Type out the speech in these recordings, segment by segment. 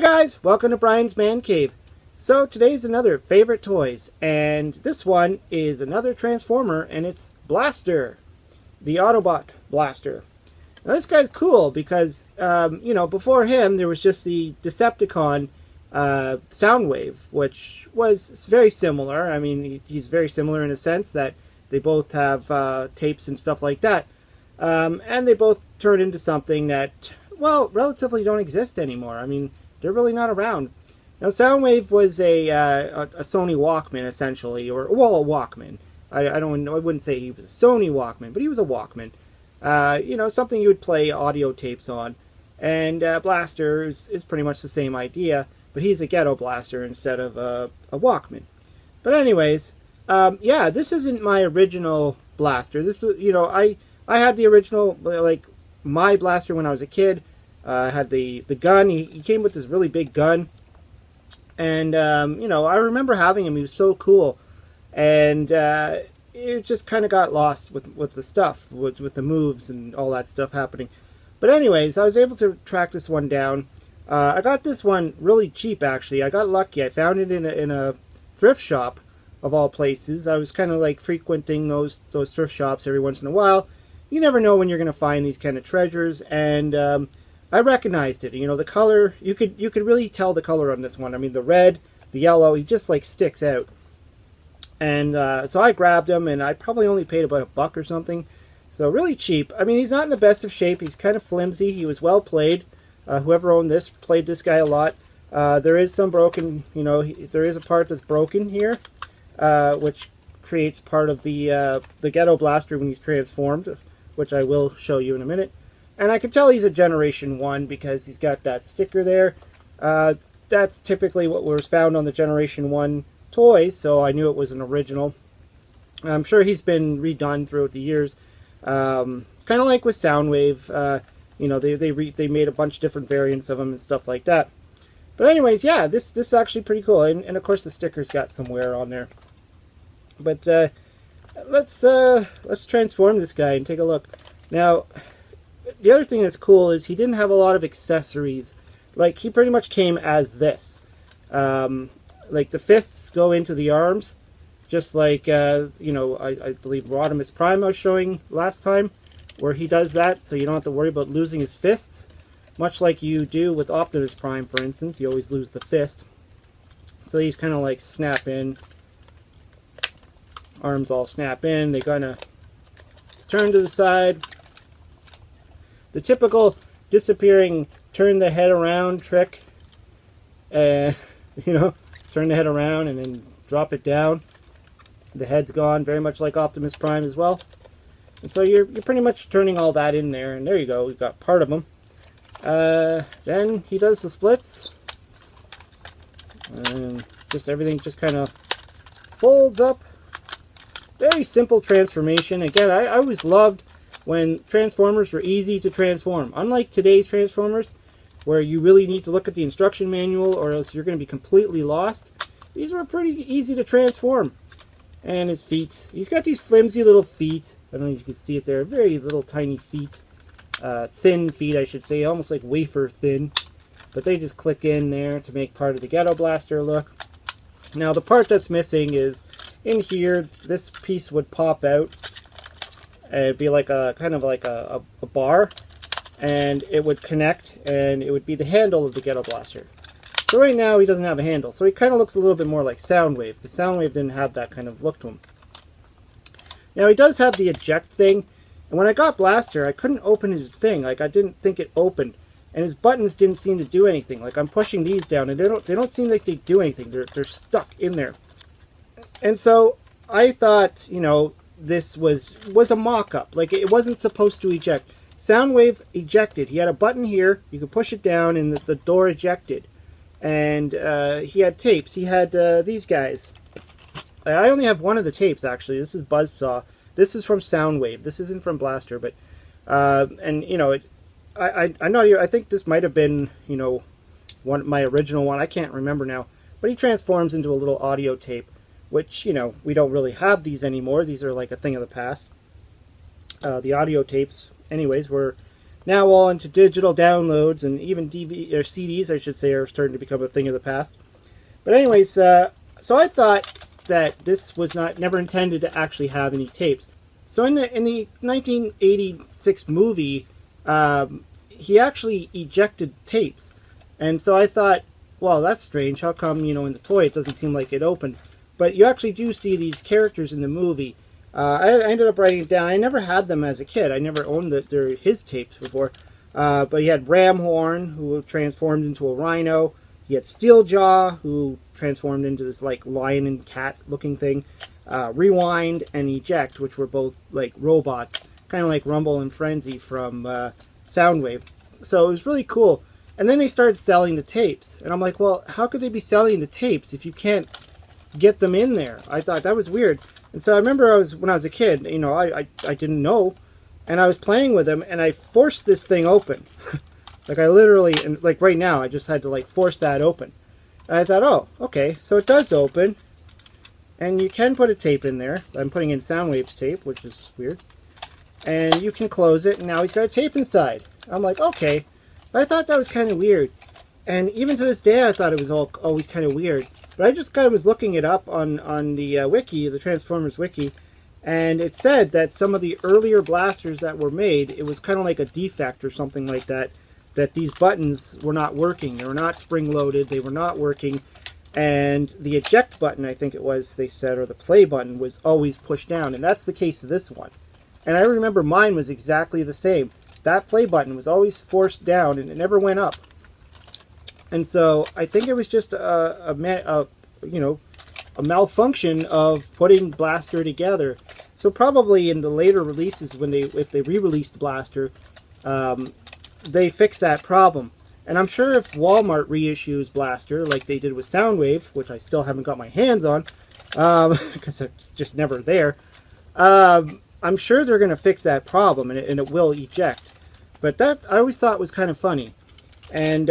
guys, welcome to Brian's Man Cave. So today's another favorite toys, and this one is another Transformer, and it's Blaster, the Autobot Blaster. Now this guy's cool because, before him there was just the Decepticon Soundwave, which was very similar. I mean, he's very similar in a sense that they both have tapes and stuff like that. And they both turn into something that, well, relatively don't exist anymore. I mean, they're really not around. Now, Soundwave was a Sony Walkman, essentially, or, well, a Walkman. I wouldn't say he was a Sony Walkman, but he was a Walkman. Something you would play audio tapes on. And Blaster is pretty much the same idea, but he's a ghetto blaster instead of a Walkman. But anyways, yeah, this isn't my original blaster. This was, I had the original, like, my blaster when I was a kid. I had the gun. He came with this really big gun. And, I remember having him. He was so cool. And it just kind of got lost with the stuff, with the moves and all that stuff happening. But anyways, I was able to track this one down. I got this one really cheap, actually. I got lucky. I found it in a thrift shop, of all places. I was kind of like frequenting those thrift shops every once in a while. You never know when you're going to find these kind of treasures. And I recognized it. The color, you could really tell the color on this one. I mean, the red, the yellow, he just like sticks out. And so I grabbed him, and I probably only paid about $1 or something. So really cheap. I mean, he's not in the best of shape. He's kind of flimsy. He was well played. Whoever owned this played this guy a lot. There is some broken, there is a part that's broken here, which creates part of the Ghetto Blaster when he's transformed, which I will show you in a minute. And I can tell he's a Generation 1 because he's got that sticker there. That's typically what was found on the Generation 1 toys, so I knew it was an original. I'm sure he's been redone throughout the years. Kind of like with Soundwave, they made a bunch of different variants of them and stuff like that. But anyways, yeah, this is actually pretty cool. And of course the sticker's got some wear on there. But let's transform this guy and take a look. Now, the other thing that's cool is he didn't have a lot of accessories. Like, he pretty much came as this. Like, the fists go into the arms, just like, I believe Rodimus Prime I was showing last time, where he does that, so you don't have to worry about losing his fists. Much like you do with Optimus Prime, for instance. You always lose the fist. So these kind of like snap in. Arms all snap in. They kind of turn to the side. The typical disappearing turn the head around trick. Turn the head around and then drop it down. The head's gone, very much like Optimus Prime as well. And so you're pretty much turning all that in there, and there you go, we've got part of him. Then he does the splits. And just everything just kind of folds up. Very simple transformation. Again, I always loved when Transformers were easy to transform. Unlike today's Transformers, where you really need to look at the instruction manual or else you're going to be completely lost, these were pretty easy to transform. And his feet. He's got these flimsy little feet. I don't know if you can see it there. Very little tiny feet. Thin feet, I should say. Almost like wafer thin. But they just click in there to make part of the Ghetto Blaster look. Now, the part that's missing is in here, this piece would pop out. It'd be like a kind of like a bar, and it would connect, and it would be the handle of the Ghetto Blaster. So right now he doesn't have a handle, so he kind of looks a little bit more like Soundwave. The Soundwave didn't have that kind of look to him. Now he does have the eject thing, and when I got Blaster, I couldn't open his thing. Like, I didn't think it opened, and his buttons didn't seem to do anything. Like, I'm pushing these down, and they don't seem like they do anything. They're stuck in there. And so I thought, this was a mock-up. Like, it wasn't supposed to eject. Soundwave ejected. He had a button here. You could push it down, and the door ejected. And he had tapes. He had these guys. I only have one of the tapes, actually. This is Buzzsaw. This is from Soundwave. This isn't from Blaster, but I think this might have been my original one. I can't remember now. But he transforms into a little audio tape, which we don't really have these anymore. These are like a thing of the past. The audio tapes, anyways, were now all into digital downloads, and even DVD or CDs, I should say, are starting to become a thing of the past. But anyways, so I thought that this was never intended to actually have any tapes. So in the 1986 movie, he actually ejected tapes, and so I thought, well, that's strange. How come, in the toy it doesn't seem like it opened? But you actually do see these characters in the movie. I ended up writing it down. I never had them as a kid. I never owned his tapes before. But he had Ramhorn, who transformed into a rhino. He had Steeljaw, who transformed into this like lion and cat looking thing. Rewind and Eject, which were both like robots, kind of like Rumble and Frenzy from Soundwave. So it was really cool. And then they started selling the tapes. And I'm like, well, how could they be selling the tapes if you can't get them in there? I thought that was weird. And so I remember when I was a kid, I didn't know. And I was playing with them, and I forced this thing open. Like I literally, and like right now, I just had to like force that open. And I thought, oh, okay, so it does open. And you can put a tape in there. I'm putting in Soundwave's tape, which is weird. And you can close it, and now he's got a tape inside. I'm like, okay. But I thought that was kind of weird. And even to this day, I thought it was always kind of weird. But I just kind of was looking it up on the wiki, the Transformers wiki, and it said that some of the earlier blasters that were made, it was kind of like a defect or something like that, that these buttons were not working. They were not spring-loaded. They were not working. And the eject button, I think it was, they said, or the play button, was always pushed down. And that's the case of this one. And I remember mine was exactly the same. That play button was always forced down, and it never went up. And so I think it was just a malfunction of putting Blaster together. So probably in the later releases, if they re-released Blaster, they fixed that problem. And I'm sure if Walmart reissues Blaster like they did with Soundwave, which I still haven't got my hands on because it's just never there, I'm sure they're going to fix that problem, and it will eject. But that I always thought was kind of funny. And,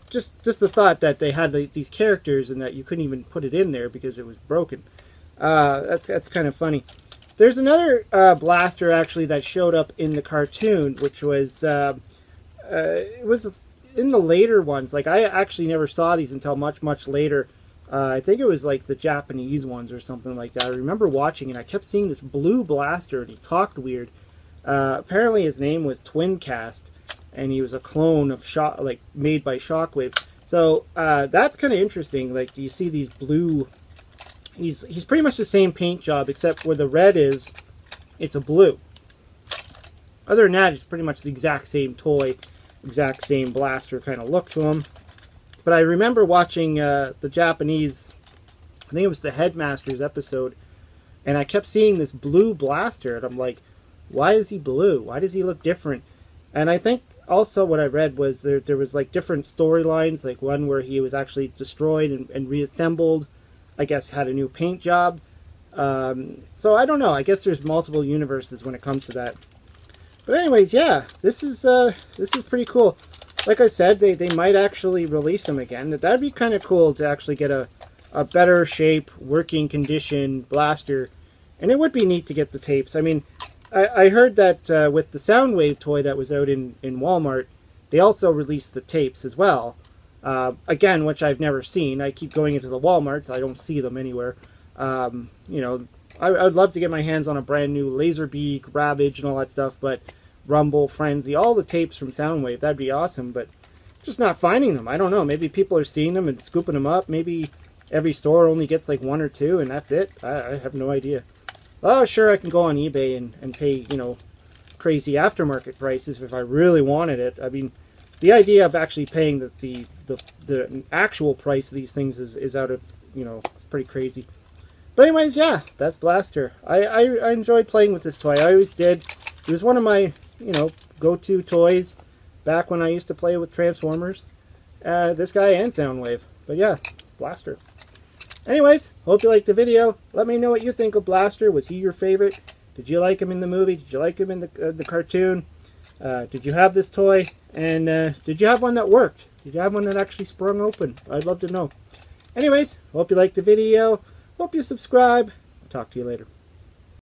just the thought that they had these characters and that you couldn't even put it in there because it was broken. That's kind of funny. There's another blaster, actually, that showed up in the cartoon, which was, it was in the later ones. Like, I actually never saw these until much, much later. I think it was, like, the Japanese ones or something like that. I remember watching it. I kept seeing this blue blaster, and he talked weird. Apparently his name was Twincast, and he was a clone of made by Shockwave. So that's kind of interesting. Like, you see these blue. He's pretty much the same paint job, except where the red is, it's a blue. Other than that, it's pretty much the exact same toy, exact same blaster kind of look to him. But I remember watching the Japanese, I think it was the Headmasters episode, and I kept seeing this blue blaster, and I'm like, why is he blue? Why does he look different? And I think also what I read was there was like different storylines, like one where he was actually destroyed and reassembled, I guess had a new paint job. So I don't know, I guess there's multiple universes when it comes to that. But anyways, yeah, this is pretty cool. Like I said, they might actually release them again. That'd be kind of cool to actually get a better shape, working condition blaster. And it would be neat to get the tapes. I mean, I heard that with the Soundwave toy that was out in Walmart, they also released the tapes as well. Again, which I've never seen. I keep going into the Walmarts. I don't see them anywhere. I'd love to get my hands on a brand new Laserbeak, Ravage, and all that stuff, but Rumble, Frenzy, all the tapes from Soundwave, that'd be awesome, but just not finding them. I don't know. Maybe people are seeing them and scooping them up. Maybe every store only gets like one or two, and that's it. I have no idea. Oh, sure, I can go on eBay and pay, crazy aftermarket prices if I really wanted it. I mean, the idea of actually paying the actual price of these things is out of, it's pretty crazy. But anyways, yeah, that's Blaster. I enjoyed playing with this toy. I always did. It was one of my, go-to toys back when I used to play with Transformers. This guy and Soundwave. But yeah, Blaster. Anyways, hope you liked the video. Let me know what you think of Blaster. Was he your favorite? Did you like him in the movie? Did you like him in the cartoon? Did you have this toy? And did you have one that worked? Did you have one that actually sprung open? I'd love to know. Anyways, hope you liked the video. Hope you subscribe. I'll talk to you later.